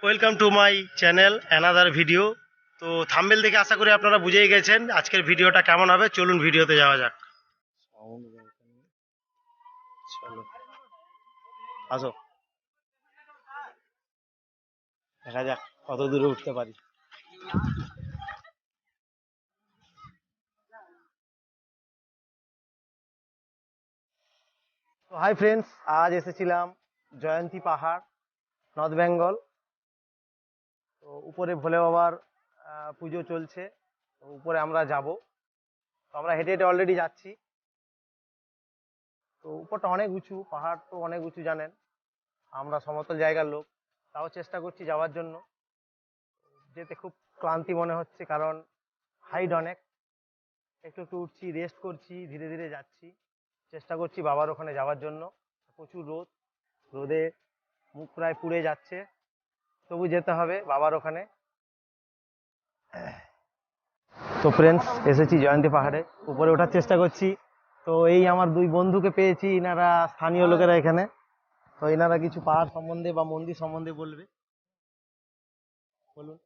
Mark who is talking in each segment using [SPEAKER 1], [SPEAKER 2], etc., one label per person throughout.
[SPEAKER 1] Welcome to my channel another video. তো thumbnail দেখে আশা করি আপনারা বুঝেই গেছেন আজকের ভিডিওটা কেমন হবে। চলুন ভিডিওতে যাওয়া যাক। চলো আসো, দেখা যাক কত দূরে উঠতে পারি। তো হাই ফ্রেন্ডস, আজ এসেছিলাম জয়ন্তী পাহাড়, নর্থ বেঙ্গল। তো উপরে ভোলে বাবার পুজো চলছে, তো উপরে আমরা যাব। তো আমরা হেঁটে হেঁটে অলরেডি যাচ্ছি। তো উপরটা অনেক উঁচু, পাহাড় তো অনেক উঁচু জানেন, আমরা সমতল জায়গার লোক, তাও চেষ্টা করছি যাওয়ার জন্য। যেতে খুব ক্লান্তি মনে হচ্ছে, কারণ হাইট অনেক। একটু একটু উঠছি, রেস্ট করছি, ধীরে ধীরে যাচ্ছি, চেষ্টা করছি বাবার ওখানে যাওয়ার জন্য। প্রচুর রোদ, রোদে মুখ প্রায় পুড়ে যাচ্ছে, তবু যেতে হবে বাবার ওখানে। তো ফ্রেন্ডস, এসেছি জয়ন্তী পাহাড়ে, উপরে ওঠার চেষ্টা করছি। তো এই আমার দুই বন্ধুকে পেয়েছি, ইনারা স্থানীয় লোকেরা এখানে। তো ইনারা কিছু পাহাড় সম্বন্ধে বা মন্দির সম্বন্ধে বলবে। বলুন।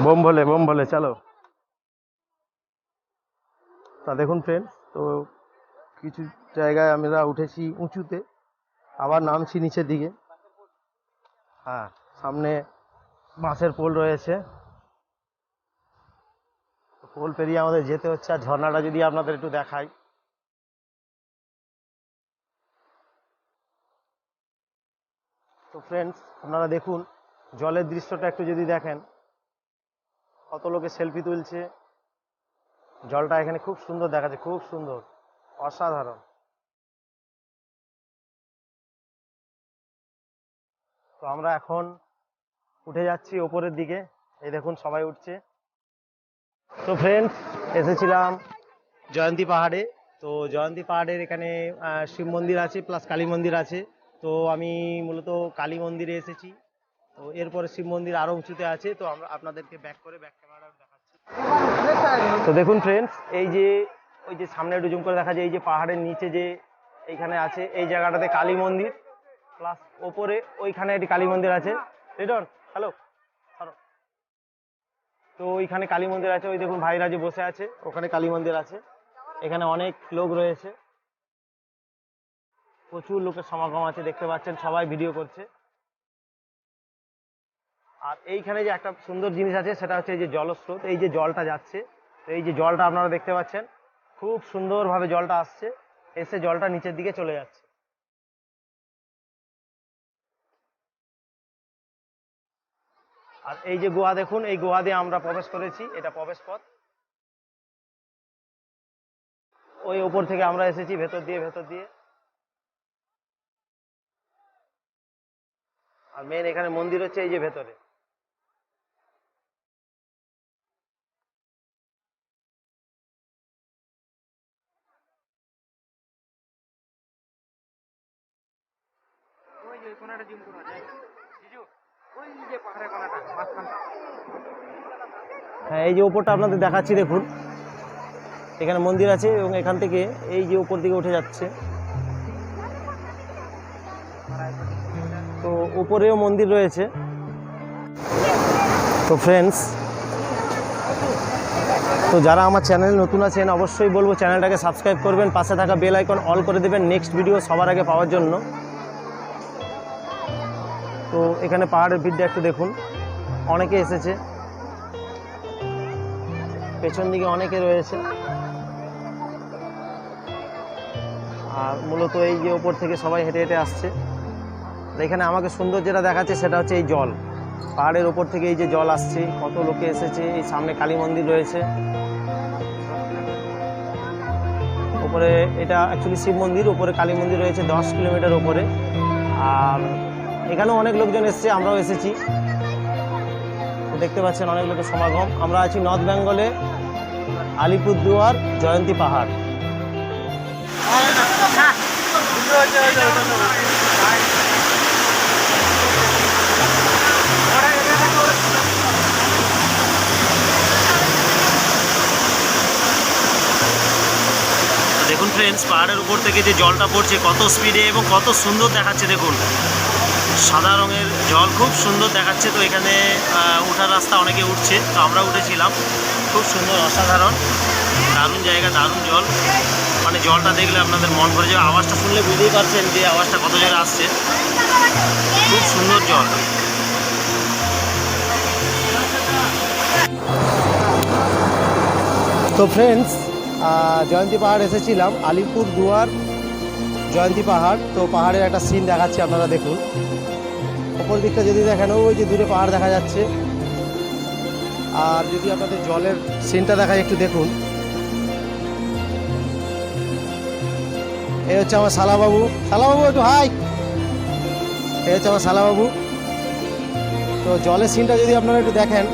[SPEAKER 1] বোম ভোলে চলো। তা দেখুন ফ্রেন্ডস, তো কিছু জায়গায় আমরা উঠেছি উঁচুতে, আবার নামছি নিচের দিকে। হ্যাঁ, সামনে বাঁশের পোল রয়েছে, পোল পেরিয়ে আমাদের যেতে হচ্ছে। আর ঝর্ণাটা যদি আপনাদের একটু দেখাই, তো ফ্রেন্ডস আপনারা দেখুন জলের দৃশ্যটা একটু যদি দেখেন, কত লোকে সেলফি তুলছে। জলটা এখানে খুব সুন্দর দেখাচ্ছে, খুব সুন্দর, অসাধারণ। তো আমরা এখন উঠে যাচ্ছি ওপরের দিকে, এই দেখুন সবাই উঠছে। তো ফ্রেন্ডস, এসেছিলাম জয়ন্তী পাহাড়ে। তো জয়ন্তী পাহাড়ের এখানে শিব মন্দির আছে, প্লাস কালী মন্দির আছে। তো আমি মূলত কালী মন্দিরে এসেছি। তো এরপরে শিব মন্দির আরো উঁচুতে আছে। তো আমরা আপনাদেরকে ব্যাক ক্যামেরা দেখাচ্ছি। তো দেখুন ফ্রেন্ডস, এই যে ওই যে সামনে একটু জুম করে দেখা যায়, এই যে পাহাড়ের নিচে যে এইখানে আছে, এই জায়গাটাতে কালী মন্দির, প্লাস ওপরে ওইখানে একটি কালী মন্দির আছে। Written, hello. তো ওইখানে কালী মন্দির আছে, ওই দেখুন ভাইরা যে বসে আছে, ওখানে কালী মন্দির আছে। এখানে অনেক লোক রয়েছে, প্রচুর লোকের সমাগম আছে, দেখতে পাচ্ছেন সবাই ভিডিও করছে। আর এইখানে যে একটা সুন্দর জিনিস আছে, সেটা হচ্ছে এই যে জলস্রোত, এই যে জলটা যাচ্ছে। তো এই যে জলটা আপনারা দেখতে পাচ্ছেন, খুব সুন্দরভাবে জলটা আসছে, এসে জলটা নিচের দিকে চলে যাচ্ছে। আর এই যে গুহা দেখুন, এই গুহা দিয়ে আমরা প্রবেশ করেছি, এটা প্রবেশ পথ। ওই উপর থেকে আমরা এসেছি ভেতর দিয়ে। আর মেন এখানে মন্দির হচ্ছে এই যে ভেতরে। হ্যাঁ, এই যে উপরটা আপনাদের দেখাচ্ছি, দেখুন এখানে মন্দির আছে, এবং এখান থেকে এই যে উপর দিকে উঠে যাচ্ছে। তো উপরেও মন্দির রয়েছে। তো ফ্রেন্ডস, তো যারা আমার চ্যানেল নতুন আছেন, অবশ্যই বলবো চ্যানেলটাকে সাবস্ক্রাইব করবেন, পাশে থাকা বেল আইকন অল করে দেবেন নেক্সট ভিডিও সবার আগে পাওয়ার জন্য। তো এখানে পাহাড়ের ভিড়টা একটু দেখুন, অনেকে এসেছে, পেছন দিকে অনেকে রয়েছে। আর মূলত এই যে ওপর থেকে সবাই হেঁটে হেঁটে আসছে। এখানে আমাকে সুন্দর যেটা দেখাচ্ছে, সেটা হচ্ছে এই জল, পাহাড়ের ওপর থেকে এই যে জল আসছে, কত লোকে এসেছে। এই সামনে কালী মন্দির রয়েছে, উপরে এটা অ্যাকচুয়ালি শিব মন্দির, উপরে কালী মন্দির রয়েছে 10 কিলোমিটার ওপরে। আর এখানেও অনেক লোকজন এসেছে, আমরাও এসেছি। দেখতে পাচ্ছেন অনেক লোকের সমাগম। আমরা আছি নর্থ বেঙ্গলে, আলিপুরদুয়ার জয়ন্তী পাহাড়। দেখুন ফ্রেন্ডস, ফ্রেন্ডস, পাহাড়ের উপর থেকে যে জলটা পড়ছে কত স্পিডে এবং কত সুন্দর দেখাচ্ছে দেখুন। সাদা রঙের জল খুব সুন্দর দেখাচ্ছে। তো এখানে ওঠার রাস্তা অনেকে উঠছে, তো আমরা উঠেছিলাম। খুব সুন্দর, অসাধারণ, দারুণ জায়গা, দারুণ জল। মানে জলটা দেখলে আপনাদের মন ভরে যাবে। আওয়াজটা শুনলে বুঝতেই পারছেন যে আওয়াজটা কত জোরে আসছে। খুব সুন্দর জল। তো ফ্রেন্ডস, জয়ন্তী পাহাড় এসেছিলাম, আলিপুর দুয়ার জয়ন্তী পাহাড়। তো পাহাড়ের একটা সিন দেখাচ্ছি, আপনারা দেখুন। ওপর দিকটা যদি দেখেন, ওই যে দূরে পাহাড় দেখা যাচ্ছে। আর যদি আপনাদের জলের সিনটা দেখায়, একটু দেখুন। এই হচ্ছে আমার শালাবাবু। শালাবাবু একটু হাই। এই হচ্ছে আমার শালাবাবু। তো জলের সিনটা যদি আপনারা একটু দেখেন,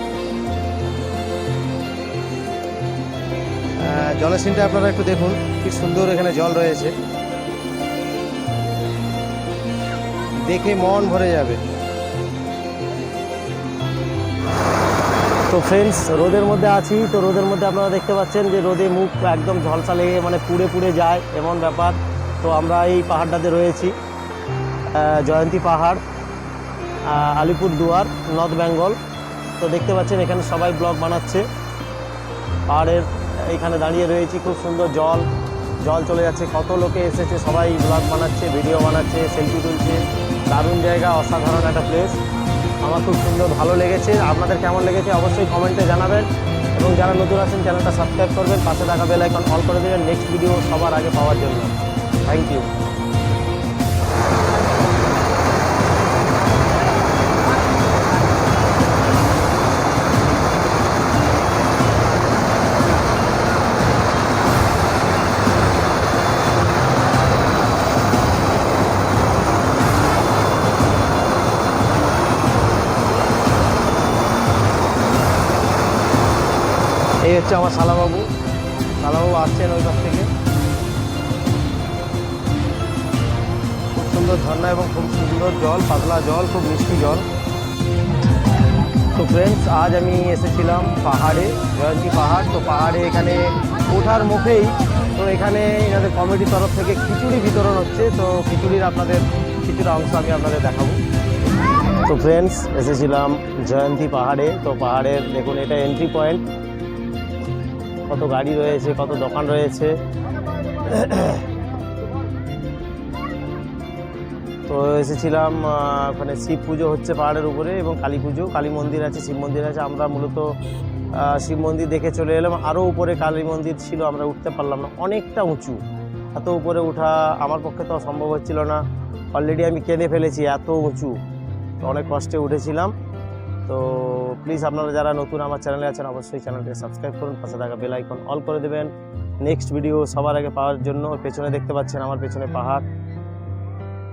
[SPEAKER 1] জলের সিনটা আপনারা একটু দেখুন, কি সুন্দর এখানে জল রয়েছে, দেখে মন ভরে যাবে। তো ফ্রেন্ডস, রোদের মধ্যে আছি। তো রোদের মধ্যে আপনারা দেখতে পাচ্ছেন যে রোদে মুখ একদম ঝলসা লেগে মানে পুড়ে পুড়ে যায়, এমন ব্যাপার। তো আমরা এই পাহাড়টাতে রয়েছি, জয়ন্তী পাহাড়, আলিপুর দুয়ার, নর্থ বেঙ্গল। তো দেখতে পাচ্ছেন এখানে সবাই ব্লগ বানাচ্ছে। পাহাড়ের এইখানে দাঁড়িয়ে রয়েছি, খুব সুন্দর জল, জল চলে যাচ্ছে, কত লোকে এসেছে, সবাই ব্লগ বানাচ্ছে, ভিডিও বানাচ্ছে, সেলফি তুলছে। দারুণ জায়গা, অসাধারণ একটা প্লেস। আমার খুব সুন্দর, ভালো লেগেছে। আপনাদের কেমন লেগেছে অবশ্যই কমেন্টে জানাবেন। এবং যারা নতুন আছেন চ্যানেলটা সাবস্ক্রাইব করবেন, পাশে থাকা বেল আইকন অল করে দেবেন নেক্সট ভিডিও সবার আগে পাওয়ার জন্য। Thank you. এই হচ্ছে আমার শালাবাবু। শালাবাবু আসছেন ওই পাশ থেকে। খুব সুন্দর ঝর্ণা এবং খুব সুন্দর জল, পাতলা জল, খুব মিষ্টি জল। তো ফ্রেন্ডস, আজ আমি এসেছিলাম পাহাড়ে, জয়ন্তী পাহাড়। তো পাহাড়ে এখানে ওঠার মুখেই তো এখানে এনাদের কমিটির তরফ থেকে খিচুড়ি বিতরণ হচ্ছে। তো খিচুড়ির আপনাদের কিছুটা অংশ আমি আপনাদের দেখাবো। তো ফ্রেন্ডস, এসেছিলাম জয়ন্তী পাহাড়ে। তো পাহাড়ের দেখুন, এটা এন্ট্রি পয়েন্ট। কত গাড়ি রয়েছে, কত দোকান রয়েছে। তো এসেছিলাম, ওখানে শিব পুজো হচ্ছে পাহাড়ের উপরে এবং কালী পুজো, কালী মন্দির আছে, শিব মন্দির আছে। আমরা মূলত শিব মন্দির দেখে চলে এলাম। আরও উপরে কালী মন্দির ছিল, আমরা উঠতে পারলাম না, অনেকটা উঁচু। এত উপরে ওঠা আমার পক্ষে তো সম্ভব হচ্ছিল না। অলরেডি আমি কেঁদে ফেলেছি, এত উঁচু। তো অনেক কষ্টে উঠেছিলাম। তো প্লিজ আপনারা যারা নতুন আমার চ্যানেলে আছেন অবশ্যই চ্যানেলটিকে সাবস্ক্রাইব করুন, পাশে থাকা বেল আইকন অল করে দেবেন নেক্সট ভিডিও সবার আগে পাওয়ার জন্য। পেছনে দেখতে পাচ্ছেন আমার পেছনে পাহাড়,